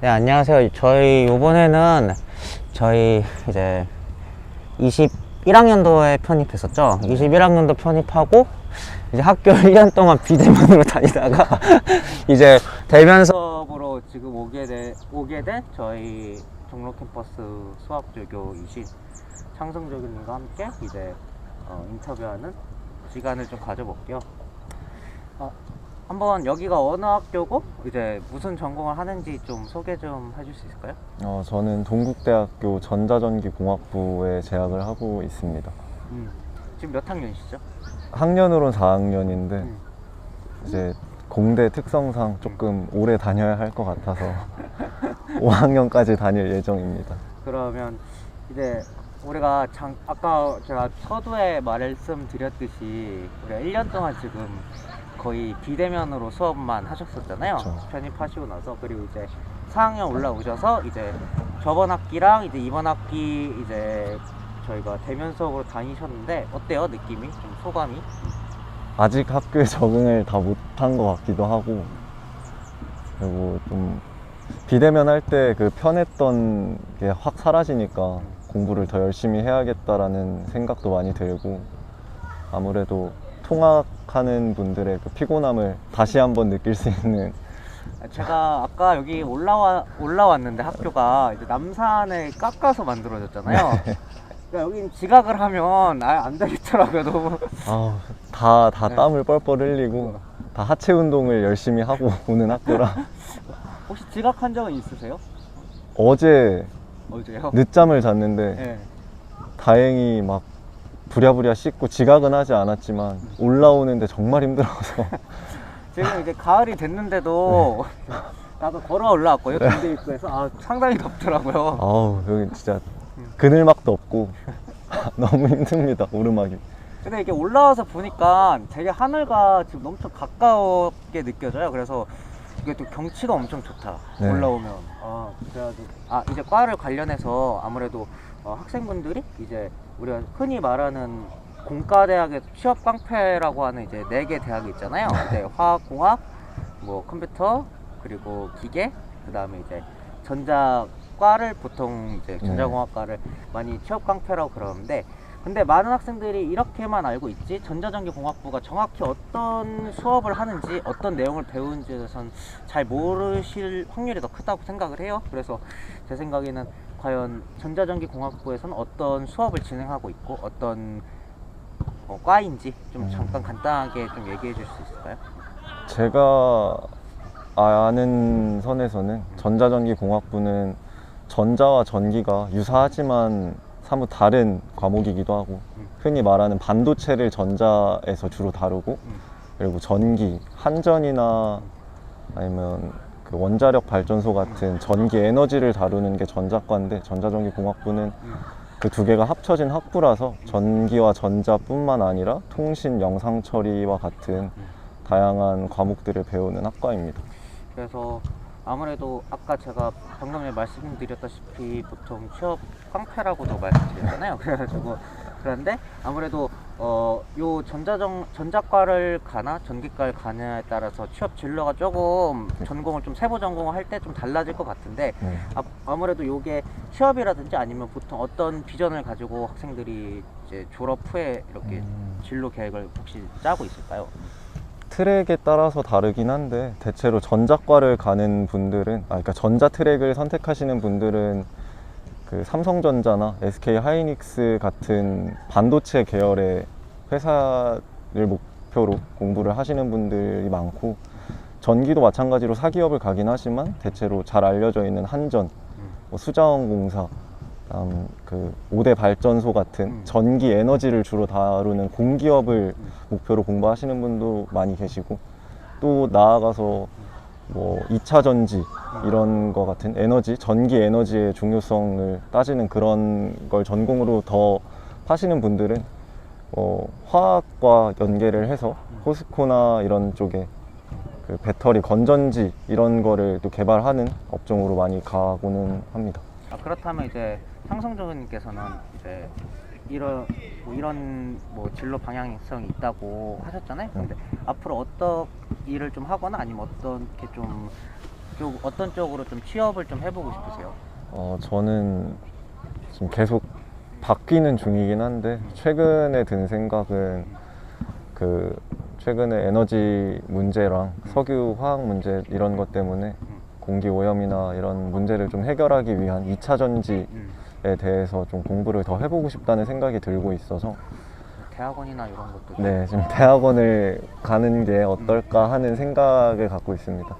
네, 안녕하세요. 저희 요번에는 저희 이제 21학년도에 편입했었죠. 21학년도 편입하고 이제 학교 1년 동안 비대면으로 다니다가 이제 대면 수업으로 지금 오게 된 저희 종로 캠퍼스 수학조교이신 창성조교님과 함께 이제 인터뷰하는 시간을 좀 가져볼게요. 한번 여기가 어느 학교고 이제 무슨 전공을 하는지 좀 소개 좀 해줄 수 있을까요? 저는 동국대학교 전자전기공학부에 재학을 하고 있습니다. 지금 몇 학년이시죠? 학년으로는 4학년인데 이제 공대 특성상 조금 오래 다녀야 할 것 같아서 5학년까지 다닐 예정입니다. 그러면 이제 우리가 아까 제가 서두에 말씀드렸듯이 우리가 1년 동안 지금 거의 비대면으로 수업만 하셨었잖아요. 그렇죠. 편입하시고 나서. 그리고 이제 4학년 올라오셔서 이제 저번 학기랑 이제 이번 학기 이제 저희가 대면 수업으로 다니셨는데 어때요? 느낌이? 좀 소감이? 아직 학교에 적응을 다 못한 것 같기도 하고, 그리고 좀 비대면 할 때 그 편했던 게 확 사라지니까 공부를 더 열심히 해야겠다라는 생각도 많이 들고, 아무래도 통학하는 분들의 그 피곤함을 다시 한번 느낄 수 있는. 제가 아까 여기 올라왔는데 학교가 이제 남산을 깎아서 만들어졌잖아요. 그러니까 여긴 지각을 하면 안 되겠더라고요. 너무. 다 네. 땀을 뻘뻘 흘리고 다 하체 운동을 열심히 하고 오는 학교라. 혹시 지각한 적은 있으세요? 어제요? 늦잠을 잤는데 네. 다행히 막 부랴부랴 씻고 지각은 하지 않았지만 올라오는데 정말 힘들어서. 지금 이제 가을이 됐는데도 나도 걸어 올라왔고요. 동대 입구에서 상당히 덥더라고요. 아우, 여기 진짜 그늘막도 없고 너무 힘듭니다, 오르막이. 근데 이게 올라와서 보니까 되게 하늘과 지금 엄청 가깝게 느껴져요. 그래서 이게 또 경치가 엄청 좋다. 네. 올라오면. 그래가지고 이제 과를 관련해서 아무래도 학생분들이 이제 우리가 흔히 말하는 공과대학의 취업 깡패라고 하는 이제 4개 대학이 있잖아요. 이제 화학공학, 뭐 컴퓨터, 그리고 기계, 그 다음에 이제 전자과를 보통 이제 전자공학과를 많이 취업 깡패라고 그러는데, 근데 많은 학생들이 이렇게만 알고 있지 전자전기공학부가 정확히 어떤 수업을 하는지 어떤 내용을 배우는지에 대해서는 잘 모르실 확률이 더 크다고 생각을 해요. 그래서 제 생각에는 과연 전자전기공학부에서는 어떤 수업을 진행하고 있고 어떤 과인지 좀 잠깐 간단하게 좀 얘기해 줄 수 있을까요? 제가 아는 선에서는 전자전기공학부는 전자와 전기가 유사하지만 사뭇 다른 과목이기도 하고, 흔히 말하는 반도체를 전자에서 주로 다루고, 그리고 전기, 한전이나 아니면 그 원자력 발전소 같은 전기 에너지를 다루는 게 전자과인데, 전자전기공학부는 그 두 개가 합쳐진 학부라서 전기와 전자뿐만 아니라 통신, 영상 처리와 같은 다양한 과목들을 배우는 학과입니다. 그래서 아무래도 아까 제가 방금 전에 말씀드렸다시피 보통 취업 깡패라고도 말씀드렸잖아요. 그래가지고 그런데 아무래도 요 전자과를 가나 전기과를 가냐에 따라서 취업 진로가 조금 전공을 좀 세부 전공을 할 때 좀 달라질 것 같은데, 아무래도 요게 취업이라든지 아니면 보통 어떤 비전을 가지고 학생들이 이제 졸업 후에 이렇게 진로 계획을 혹시 짜고 있을까요? 트랙에 따라서 다르긴 한데, 대체로 전자과를 가는 분들은, 그러니까 전자 트랙을 선택하시는 분들은 그 삼성전자나 SK 하이닉스 같은 반도체 계열의 회사를 목표로 공부를 하시는 분들이 많고, 전기도 마찬가지로 사기업을 가긴 하지만 대체로 잘 알려져 있는 한전, 수자원공사, 그 5대 발전소 같은 전기 에너지를 주로 다루는 공기업을 목표로 공부하시는 분도 많이 계시고, 또 나아가서 뭐 2차 전지 이런 거 같은 에너지, 전기 에너지의 중요성을 따지는 그런 걸 전공으로 더 하시는 분들은 화학과 연계를 해서 포스코나 이런 쪽에 그 배터리, 건전지 이런 거를 또 개발하는 업종으로 많이 가고는 합니다. 그렇다면 이제 상성조교님께서는 이제 이런 진로 방향성이 있다고 하셨잖아요. 근데 앞으로 어떤 일을 좀 하거나 아니면 어떻게 좀 쪽 어떤 쪽으로 좀 취업을 좀 해보고 싶으세요? 저는 지금 계속 바뀌는 중이긴 한데 최근에 든 생각은 그 최근에 에너지 문제랑 석유 화학 문제 이런 것 때문에 공기 오염이나 이런 문제를 좀 해결하기 위한 2차 전지에 대해서 좀 공부를 더 해보고 싶다는 생각이 들고 있어서 대학원이나 이런 것도 좀 네, 지금 대학원을 가는 게 어떨까 하는 생각을 갖고 있습니다.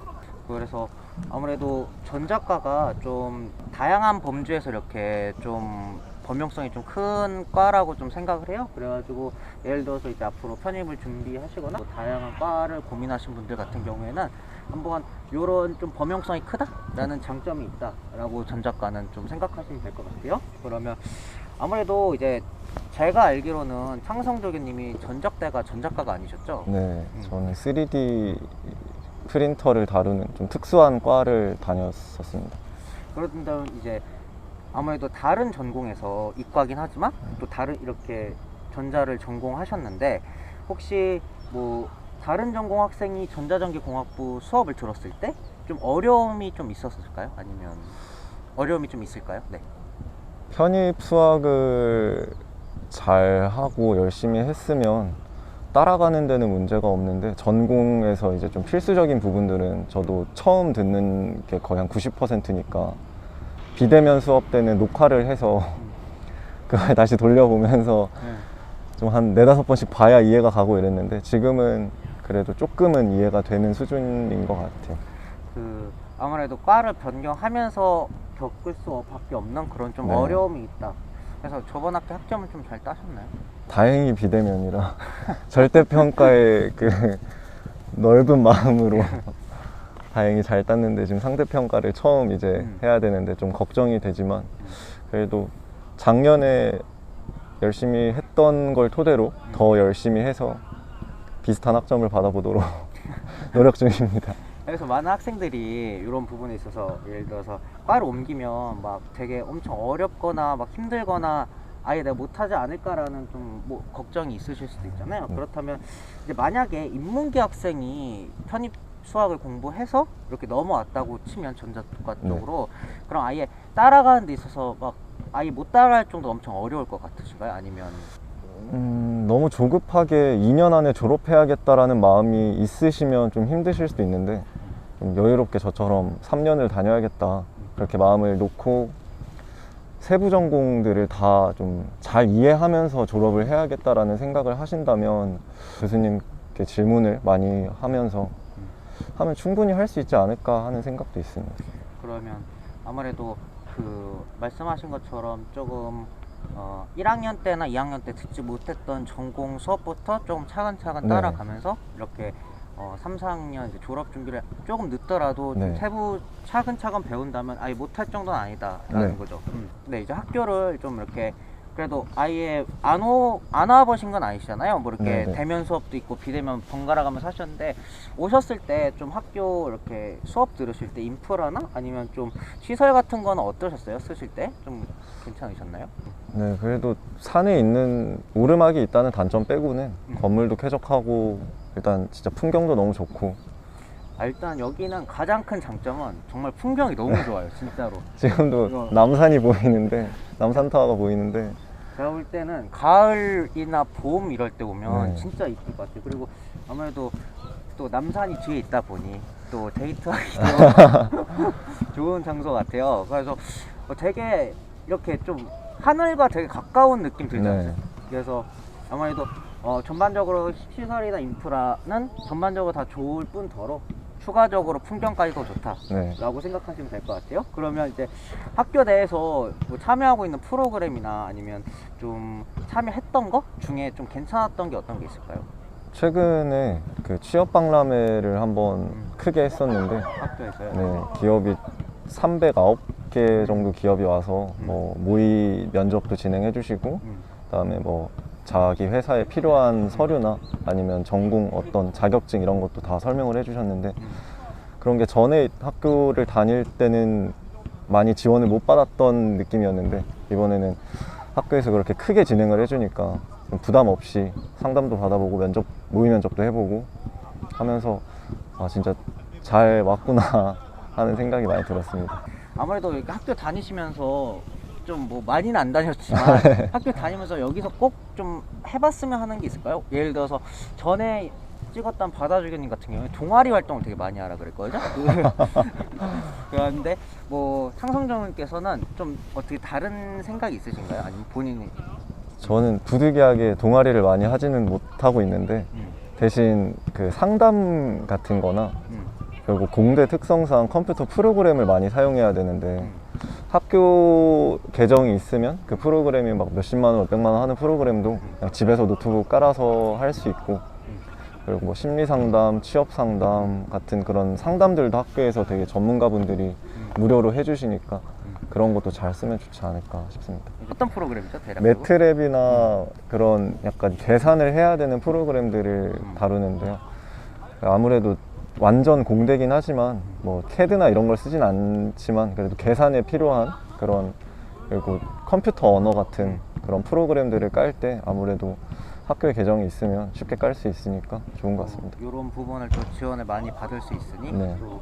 그래서 아무래도 전작가가 좀 다양한 범주에서 이렇게 좀 범용성이 좀 큰 과라고 좀 생각을 해요. 그래가지고 예를 들어서 이제 앞으로 편입을 준비하시거나 뭐 다양한 과를 고민하신 분들 같은 경우에는 한번 이런 좀 범용성이 크다라는 장점이 있다라고 전작가는 좀 생각하시면 될 것 같아요. 그러면 아무래도 이제 제가 알기로는 창성조교님이 전작대가 전작가가 아니셨죠? 네, 저는 3D 프린터를 다루는 좀 특수한 과를 다녔었습니다. 그런다면 이제 아무래도 다른 전공에서 이과긴 하지만 또 다른 이렇게 전자를 전공하셨는데 혹시 뭐 다른 전공 학생이 전자전기공학부 수업을 들었을 때 좀 어려움이 좀 있었을까요? 아니면 어려움이 좀 있을까요? 네. 편입 수학을 잘 하고 열심히 했으면 따라가는 데는 문제가 없는데 전공에서 이제 좀 필수적인 부분들은 저도 처음 듣는 게 거의 한 90%니까 비대면 수업 때는 녹화를 해서 그걸 다시 돌려보면서 좀 한 4-5번씩 봐야 이해가 가고 이랬는데 지금은 그래도 조금은 이해가 되는 수준인 것 같아요. 그 아무래도 과를 변경하면서 겪을 수밖에 없는 그런 좀 네. 어려움이 있다. 그래서 저번 학기 학점을 좀 잘 따셨나요? 다행히 비대면이라 절대평가의 그 넓은 마음으로 다행히 잘 땄는데 지금 상대평가를 처음 이제 해야 되는데 좀 걱정이 되지만 그래도 작년에 열심히 했던 걸 토대로 더 열심히 해서 비슷한 학점을 받아보도록 노력 중입니다. 그래서 많은 학생들이 이런 부분에 있어서 예를 들어서 과를 옮기면 막 되게 엄청 어렵거나 막 힘들거나 아예 내가 못하지 않을까라는 좀 뭐 걱정이 있으실 수도 있잖아요. 그렇다면 이제 만약에 인문계 학생이 편입 수학을 공부해서 이렇게 넘어왔다고 치면 전자과 쪽으로 그럼 아예 따라가는 데 있어서 막 아예 못 따라할 정도 엄청 어려울 것 같으신가요? 아니면 너무 조급하게 2년 안에 졸업해야겠다라는 마음이 있으시면 좀 힘드실 수도 있는데 좀 여유롭게 저처럼 3년을 다녀야겠다 그렇게 마음을 놓고 세부 전공들을 다 좀 잘 이해하면서 졸업을 해야겠다라는 생각을 하신다면 교수님께 질문을 많이 하면서 하면 충분히 할 수 있지 않을까 하는 생각도 있습니다. 그러면 아무래도 그 말씀하신 것처럼 조금 1학년 때나 2학년 때 듣지 못했던 전공 수업부터 조금 차근차근 네. 따라가면서 이렇게 3, 4학년 이제 졸업 준비를 조금 늦더라도 좀 네. 세부 차근차근 배운다면 아예 못할 정도는 아니다라는 네. 거죠. 근데 이제 학교를 좀 이렇게 그래도 아예 안 와보신 건 아니시잖아요. 뭐 이렇게 네, 네. 대면 수업도 있고 비대면 번갈아 가면서 하셨는데 오셨을 때 좀 학교 이렇게 수업 들으실 때 인프라나 아니면 좀 시설 같은 거는 어떠셨어요? 쓰실 때 좀 괜찮으셨나요? 네, 그래도 산에 있는 오르막이 있다는 단점 빼고는 건물도 쾌적하고 일단 진짜 풍경도 너무 좋고 일단 여기는 가장 큰 장점은 정말 풍경이 너무 좋아요. 진짜로. 지금도 이거- 남산이 보이는데 남산타워가 보이는데 제가 볼 때는 가을이나 봄 이럴 때 오면 네. 진짜 이쁠 것 같아요. 그리고 아무래도 또 남산이 뒤에 있다 보니 또 데이트하기도 좋은 장소 같아요. 그래서 되게 이렇게 좀 하늘과 되게 가까운 느낌 들지 않아요? 네. 그래서 아무래도 전반적으로 시설이나 인프라는 전반적으로 다 좋을 뿐더러 추가적으로 풍경까지도 좋다라고 네. 생각하시면 될 것 같아요. 그러면 이제 학교 내에서 뭐 참여하고 있는 프로그램이나 아니면 좀 참여했던 거 중에 좀 괜찮았던 게 어떤 게 있을까요? 최근에 그 취업 박람회를 한번 크게 했었는데 학교에서요? 네, 기업이 309개 정도 기업이 와서 뭐 모의 면접도 진행해 주시고 그다음에 뭐 자기 회사에 필요한 서류나 아니면 전공 어떤 자격증 이런 것도 다 설명을 해주셨는데 그런 게 전에 학교를 다닐 때는 많이 지원을 못 받았던 느낌이었는데 이번에는 학교에서 그렇게 크게 진행을 해주니까 좀 부담 없이 상담도 받아보고 모의 면접도 해보고 하면서 아 진짜 잘 왔구나 하는 생각이 많이 들었습니다. 아무래도 이렇게 학교 다니시면서 좀 뭐 많이는 안 다녔지만 학교 다니면서 여기서 꼭 좀 해봤으면 하는 게 있을까요? 예를 들어서 전에 찍었던 바다주교님 같은 경우에 동아리 활동을 되게 많이 하라 그랬거든요. 그런데 뭐 상성정님께서는 좀 어떻게 다른 생각이 있으신가요? 아니면 본인이 저는 부득이하게 동아리를 많이 하지는 못하고 있는데 대신 그 상담 같은 거나 결국 공대 특성상 컴퓨터 프로그램을 많이 사용해야 되는데 학교 계정이 있으면 그 프로그램이 막 몇십만 원, 몇백만 원 하는 프로그램도 그냥 집에서 노트북 깔아서 할 수 있고, 그리고 뭐 심리 상담, 취업 상담 같은 그런 상담들도 학교에서 되게 전문가분들이 무료로 해주시니까 그런 것도 잘 쓰면 좋지 않을까 싶습니다. 어떤 프로그램이죠? 대략적으로? 매트랩이나 그런 약간 계산을 해야 되는 프로그램들을 다루는데요. 아무래도 완전 공대긴 하지만 뭐 CAD나 이런 걸 쓰진 않지만 그래도 계산에 필요한 그런, 그리고 컴퓨터 언어 같은 그런 프로그램들을 깔 때 아무래도 학교에 계정이 있으면 쉽게 깔 수 있으니까 좋은 것 같습니다. 이런 부분을 또 지원을 많이 받을 수 있으니 네. 또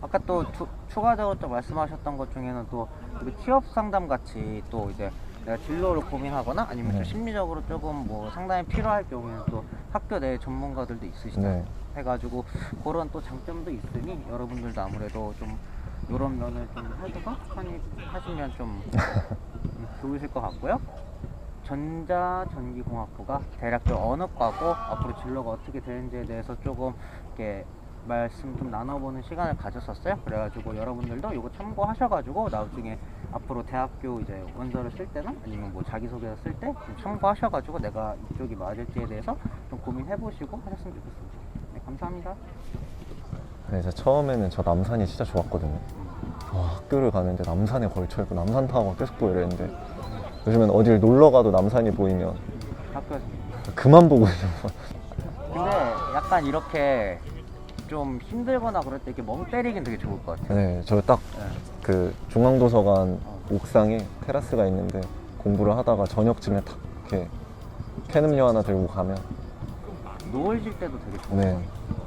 아까 또 추가적으로 또 말씀하셨던 것 중에는 또 우리 취업 상담 같이 또 이제 내가 진로를 고민하거나 아니면 좀 네. 심리적으로 조금 뭐 상담이 필요할 경우에는 또 학교 내 전문가들도 있으시잖아요. 네. 해가지고 그런 또 장점도 있으니 여러분들도 아무래도 좀 이런 면을 좀 해서 편입하시면 좀 좋으실 것 같고요. 전자전기공학부가 대략적으로 어느 과고 앞으로 진로가 어떻게 되는지에 대해서 조금 이렇게 말씀 좀 나눠보는 시간을 가졌었어요. 그래가지고 여러분들도 이거 참고하셔가지고 나중에 앞으로 대학교 이제 원서를 쓸 때나 아니면 뭐 자기소개서 쓸 때 좀 참고하셔가지고 내가 이쪽이 맞을지에 대해서 좀 고민해보시고 하셨으면 좋겠습니다. 네, 감사합니다. 네, 제가 처음에는 저 남산이 진짜 좋았거든요. 와, 학교를 가는데 남산에 걸쳐있고 남산타워가 계속 보여 이랬는데 요즘엔 어딜 놀러 가도 남산이 보이면 학교에서. 그만 보고 있는 거. 근데 약간 이렇게 좀 힘들거나 그럴 때 이렇게 멍 때리긴 되게 좋을 것 같아요. 네, 저 딱 그 중앙도서관 옥상에 테라스가 있는데 공부를 하다가 저녁쯤에 딱 이렇게 캔 음료 하나 들고 가면 누워있을 때도 되게 좋은 네, 것 같아요.